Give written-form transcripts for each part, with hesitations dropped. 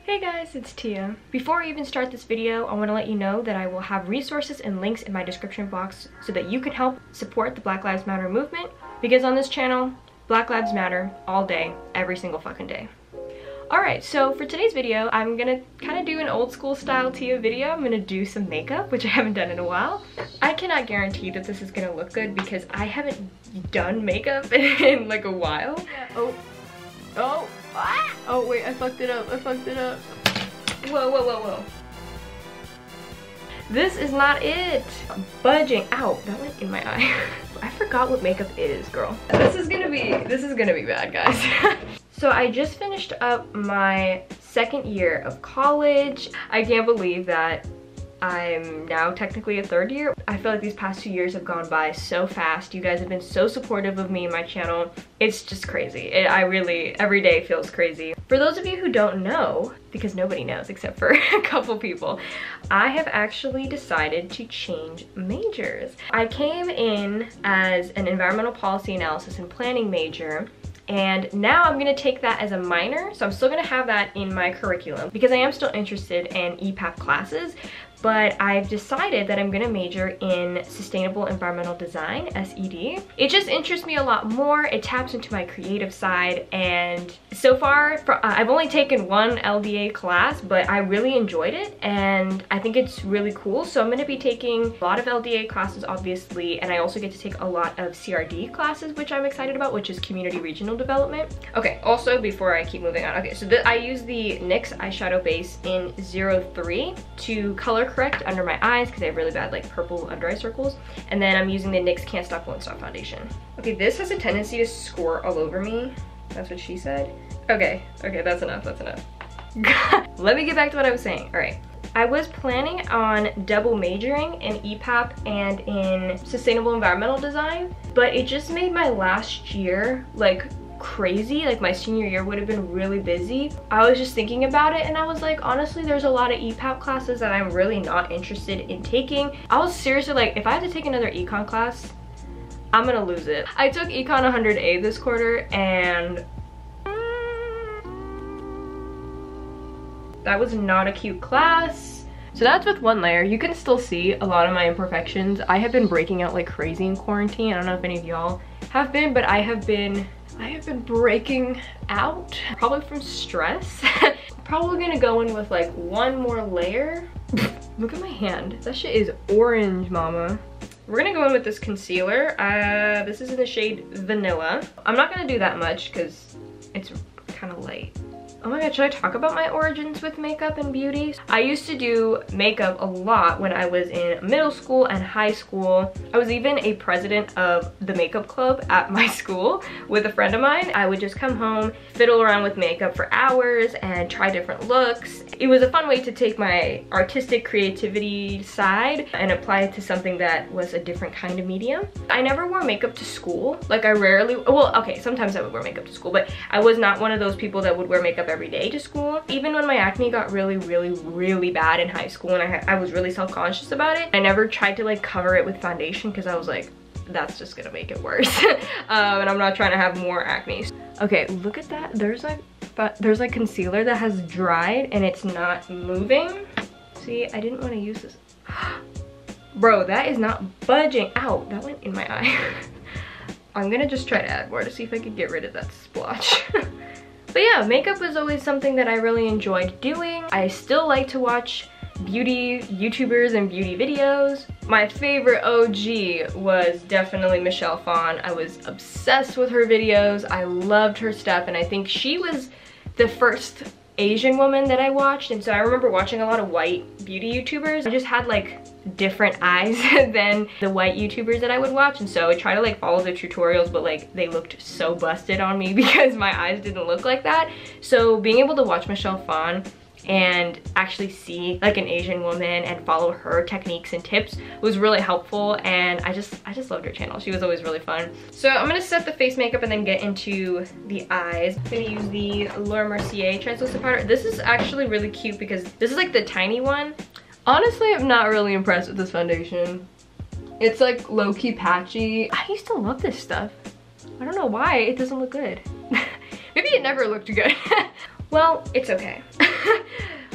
Hey guys, it's Tia. Before I even start this video, I want to let you know that I will have resources and links in my description box so that you can help support the Black Lives Matter movement, because on this channel, Black Lives Matter all day, every single fucking day. Alright, so for today's video, I'm gonna kind of do an old school style Tia video. I'm gonna do some makeup, which I haven't done in a while. I cannot guarantee that this is gonna look good because I haven't done makeup in like a while. Oh wait, I fucked it up. Whoa. This is not it. I'm budging. Ow, that went in my eye. I forgot what makeup is, girl. This is gonna be bad, guys. So I just finished up my second year of college. I can't believe that I'm now technically a third year. I feel like these past 2 years have gone by so fast. You guys have been so supportive of me and my channel. It's just crazy. Every day feels crazy. For those of you who don't know, because nobody knows except for a couple people, I have actually decided to change majors. I came in as an environmental policy analysis and planning major, and now I'm gonna take that as a minor. So I'm still gonna have that in my curriculum because I am still interested in EPAP classes, but I've decided that I'm gonna major in Sustainable Environmental Design, SED. It just interests me a lot more. It taps into my creative side, and so far, I've only taken one LDA class, but I really enjoyed it, and I think it's really cool. So I'm gonna be taking a lot of LDA classes, obviously, and I also get to take a lot of CRD classes, which I'm excited about, which is Community Regional Development. Okay, also, before I keep moving on, okay, so I use the NYX eyeshadow base in 03 to color correct under my eyes because I have really bad like purple under eye circles, and then I'm using the NYX Can't Stop Won't Stop foundation. Okay, this has a tendency to squirt all over me. That's what she said. Okay, that's enough. Let me get back to what I was saying. All right, I was planning on double majoring in EPAP and in Sustainable Environmental Design, but it just made my last year like crazy. Like my senior year would have been really busy. I was just thinking about it and I was like, honestly, there's a lot of EPAP classes that I'm really not interested in taking. I was seriously like, if I have to take another econ class, I'm gonna lose it. I took econ 100A this quarter and that was not a cute class. So that's with one layer. You can still see a lot of my imperfections. I have been breaking out like crazy in quarantine. I don't know if any of y'all have been, but I have been breaking out, probably from stress. Probably gonna go in with like one more layer. Look at my hand. That shit is orange, mama. We're gonna go in with this concealer. This is in the shade Vanilla. I'm not gonna do that much because it's kind of light. Oh my god, should I talk about my origins with makeup and beauty? I used to do makeup a lot when I was in middle school and high school. I was even a president of the makeup club at my school with a friend of mine. I would just come home, fiddle around with makeup for hours and try different looks. It was a fun way to take my artistic creativity side and apply it to something that was a different kind of medium. I never wore makeup to school. Like I rarely, well, okay, sometimes I would wear makeup to school, but I was not one of those people that would wear makeup every day to school. Even when my acne got really bad in high school and I was really self-conscious about it, I never tried to like cover it with foundation because I was like, that's just gonna make it worse. And I'm not trying to have more acne. Okay, look at that. There's like concealer that has dried and it's not moving. See, I didn't want to use this. Bro, that is not budging. Ow, that went in my eye. I'm gonna just try to add more to see if I can get rid of that splotch. But yeah, makeup was always something that I really enjoyed doing. I still like to watch beauty YouTubers and beauty videos. My favorite OG was definitely Michelle Phan. I was obsessed with her videos. I loved her stuff, and I think she was the first Asian woman that I watched, and so I remember watching a lot of white beauty YouTubers. I just had like different eyes than the white YouTubers that I would watch, and so I try to like follow the tutorials, but like they looked so busted on me because my eyes didn't look like that. So being able to watch Michelle Phan and actually see like an Asian woman and follow her techniques and tips was really helpful, and I just loved her channel. She was always really fun. So I'm gonna set the face makeup and then get into the eyes. I'm gonna use the Laura Mercier translucent powder. This is actually really cute because this is like the tiny one. Honestly, I'm not really impressed with this foundation. It's like low-key patchy. I used to love this stuff. I don't know why it doesn't look good. Maybe it never looked good. Well, it's okay.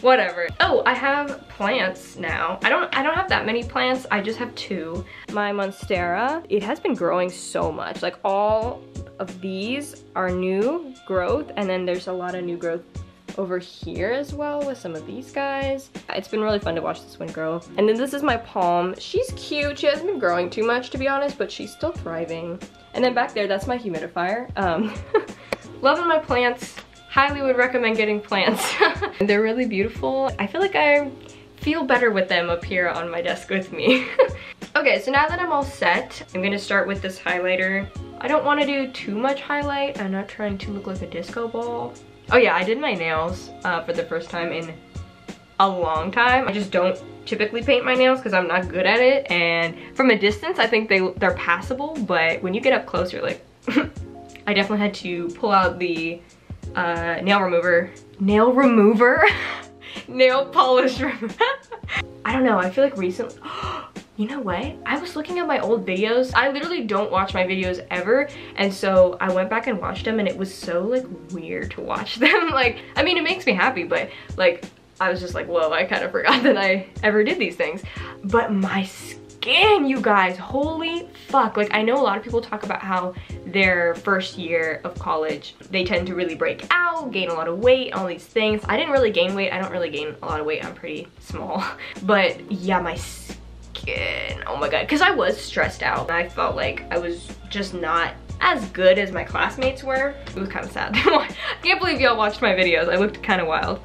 Whatever. Oh, I have plants now. I don't have that many plants. I just have 2. My monstera, it has been growing so much. Like all of these are new growth, and then there's a lot of new growth over here as well with some of these guys. It's been really fun to watch this one grow. And then this is my palm. She's cute. She hasn't been growing too much, to be honest, but she's still thriving. And then back there, that's my humidifier. Loving my plants. Highly would recommend getting plants. They're really beautiful. I feel like I feel better with them up here on my desk with me. Okay, so now that I'm all set, I'm gonna start with this highlighter. I don't want to do too much highlight. I'm not trying to look like a disco ball. Oh yeah, I did my nails for the first time in a long time. I just don't typically paint my nails because I'm not good at it, and from a distance I think they're passable, but when you get up close you're like I definitely had to pull out the nail polish remover. I don't know, I feel like recently you know what? I was looking at my old videos. I literally don't watch my videos ever, and so I went back and watched them, and it was so like weird to watch them. Like, I mean, it makes me happy, but like, I was just like, whoa, I kind of forgot that I ever did these things. But my skin, you guys, holy fuck. Like, I know a lot of people talk about how their first year of college, they tend to really break out, gain a lot of weight, all these things. I didn't really gain weight. I don't really gain a lot of weight. I'm pretty small. But yeah, my skin, oh my god, because I was stressed out. I felt like I was just not as good as my classmates were. It was kind of sad. I can't believe y'all watched my videos. I looked kind of wild.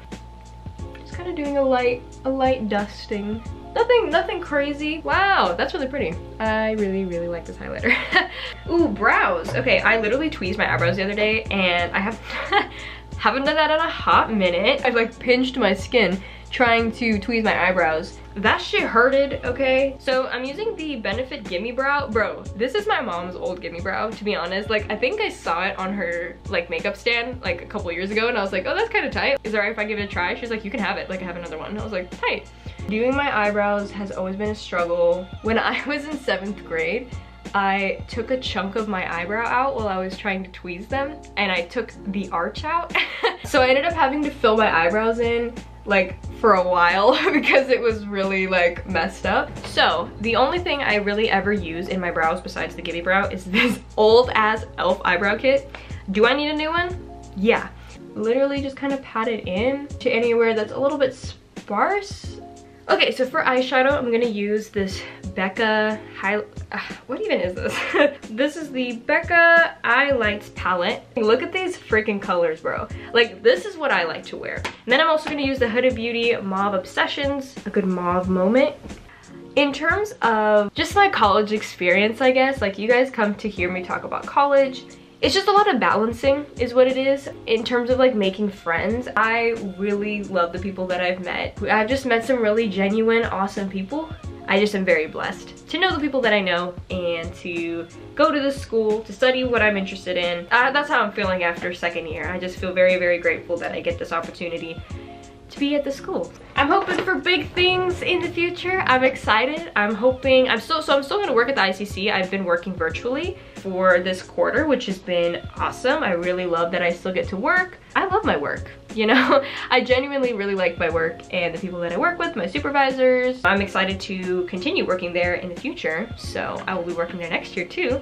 Just kind of doing a light dusting. Nothing crazy. Wow, that's really pretty. I really like this highlighter. Ooh, brows. Okay, I literally tweezed my eyebrows the other day, and I haven't done that in a hot minute. I like pinched my skin trying to tweeze my eyebrows. That shit hurted, okay? So I'm using the Benefit Gimme Brow. Bro, this is my mom's old Gimme Brow, to be honest. Like, I think I saw it on her like makeup stand like a couple years ago, and I was like, oh, that's kind of tight. Is it alright if I give it a try? She's like, you can have it. Like, I have another one. And I was like, tight. Doing my eyebrows has always been a struggle. When I was in 7th grade, I took a chunk of my eyebrow out while I was trying to tweeze them, and I took the arch out. So I ended up having to fill my eyebrows in like for a while because it was really like messed up. So the only thing I really ever use in my brows besides the Gimme Brow is this old ass e.l.f. eyebrow kit. Do I need a new one? Yeah. Literally just kind of pat it in to anywhere that's a little bit sparse. Okay, so for eyeshadow, I'm gonna use this Becca what even is this? This is the Becca Eyelights palette. Look at these freaking colors, bro. Like, this is what I like to wear. And then I'm also gonna use the Huda Beauty Mauve Obsessions, a good mauve moment. In terms of just my college experience, I guess, like, you guys come to hear me talk about college. It's just a lot of balancing is what it is. In terms of like making friends, I really love the people that I've met. I've just met some really genuine, awesome people. I just am very blessed to know the people that I know and to go to this school, to study what I'm interested in. That's how I'm feeling after 2nd year. I just feel very grateful that I get this opportunity to be at the school. I'm hoping for big things in the future. I'm excited. I'm still gonna work at the ICC. I've been working virtually for this quarter, which has been awesome. I really love that I still get to work. I love my work, you know? I genuinely really like my work and the people that I work with, my supervisors. I'm excited to continue working there in the future, so I will be working there next year too.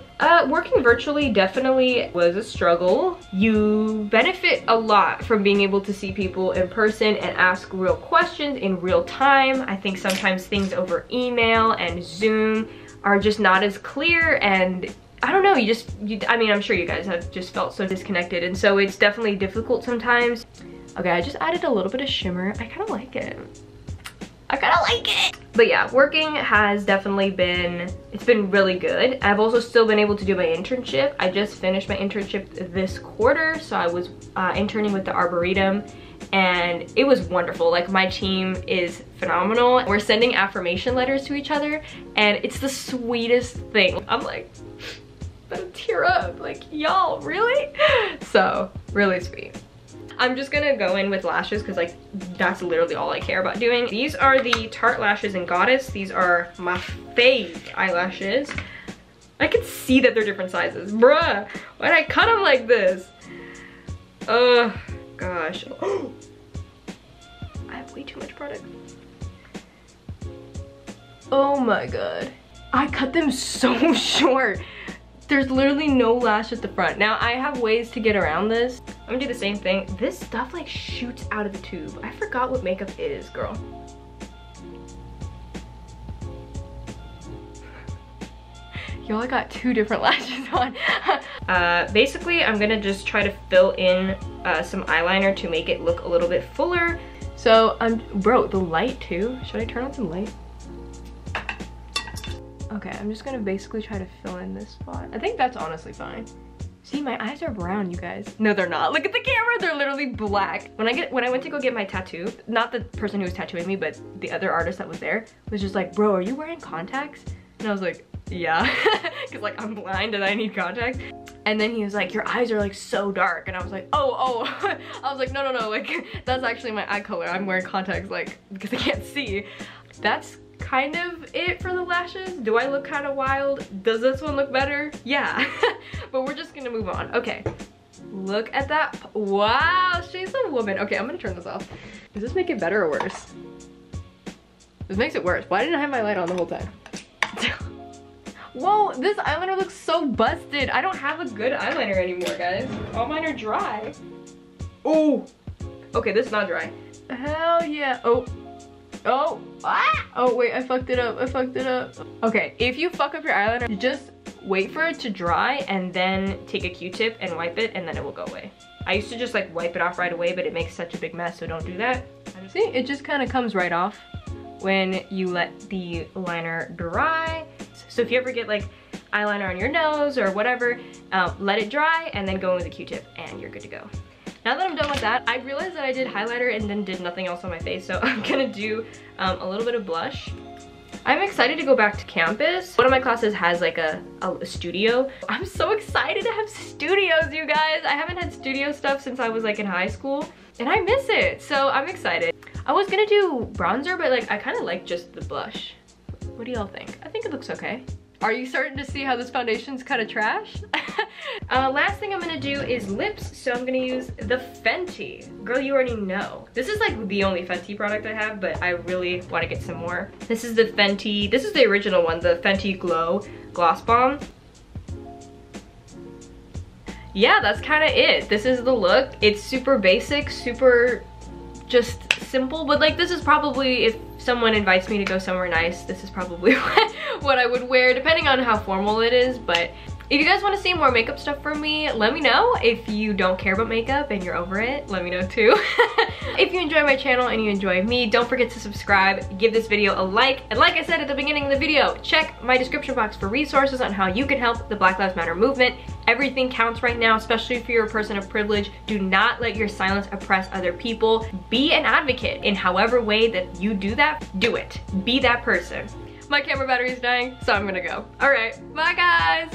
Working virtually definitely was a struggle. You benefit a lot from being able to see people in person and ask real questions in real time. I think sometimes things over email and Zoom are just not as clear, and I don't know, I mean, I'm sure you guys have just felt so disconnected, and so it's definitely difficult sometimes. Okay, I just added a little bit of shimmer. I kind of like it. But yeah, working has definitely it's been really good. I've also still been able to do my internship. I just finished my internship this quarter, so I was interning with the Arboretum, and it was wonderful. Like, my team is phenomenal. We're sending affirmation letters to each other, and it's the sweetest thing. I'm like, about to tear up, like, y'all, really? So, really sweet. I'm just gonna go in with lashes because, like, that's literally all I care about doing. These are the Tarte Lashes in Goddess. These are my fave eyelashes. I can see that they're different sizes. Bruh, why'd I cut them like this? Gosh. I have way too much product. Oh my god. I cut them so short. There's literally no lash at the front. Now I have ways to get around this. I'm gonna do the same thing. This stuff like shoots out of the tube. I forgot what makeup is, girl. Y'all, I got 2 different lashes on. Basically, I'm gonna just try to fill in some eyeliner to make it look a little bit fuller. So, bro, the light too. Should I turn on some light? Okay, I'm just gonna basically try to fill in this spot. I think that's honestly fine. See, my eyes are brown, you guys. No, they're not. Look at the camera, they're literally black. When I went to go get my tattoo, not the person who was tattooing me, but the other artist that was there, was just like, bro, are you wearing contacts? And I was like, yeah, because like I'm blind and I need contacts. And then he was like, your eyes are like so dark. And I was like, oh. I was like, no, like that's actually my eye color. I'm wearing contacts like, because I can't see. That's kind of it for the lashes. Do I look kind of wild? Does this one look better? Yeah. But we're just gonna move on. Okay, look at that. Wow, she's a woman. Okay, I'm gonna turn this off. Does this make it better or worse? This makes it worse. Why didn't I have my light on the whole time? Whoa, this eyeliner looks so busted. I don't have a good eyeliner anymore, guys. All mine are dry. Oh, okay, this is not dry. Hell yeah. Oh, ah! Oh wait, I fucked it up. Okay, if you fuck up your eyeliner, you just wait for it to dry and then take a Q-tip and wipe it and then it will go away. I used to just like wipe it off right away, but it makes such a big mess, so don't do that. See, it just kind of comes right off when you let the liner dry. So if you ever get like eyeliner on your nose or whatever, let it dry and then go in with a Q-tip and you're good to go. Now that I'm done with that, I realized that I did highlighter and then did nothing else on my face, so I'm gonna do a little bit of blush. I'm excited to go back to campus. One of my classes has like a studio. I'm so excited to have studios, you guys. I haven't had studio stuff since I was like in high school and I miss it, so I'm excited. I was gonna do bronzer, but like I kind of like just the blush. What do y'all think? I think it looks okay. Are you starting to see how this foundation's kind of trash? Last thing I'm gonna do is lips, so I'm gonna use the Venti. Girl, you already know. This is like the only Venti product I have, but I really want to get some more. This is the Venti, this is the original one, the Venti Glow Gloss Bomb. Yeah, that's kind of it. This is the look. It's super basic, super just simple, but like this is probably, if someone invites me to go somewhere nice, this is probably what I would wear, depending on how formal it is. But if you guys want to see more makeup stuff from me, let me know. If you don't care about makeup and you're over it, let me know too. If you enjoy my channel and you enjoy me, don't forget to subscribe, give this video a like, and like I said at the beginning of the video, check my description box for resources on how you can help the Black Lives Matter movement. Everything counts right now, especially if you're a person of privilege. Do not let your silence oppress other people. Be an advocate in however way that you do that. Do it. Be that person. My camera battery is dying, so I'm gonna go. All right, bye guys.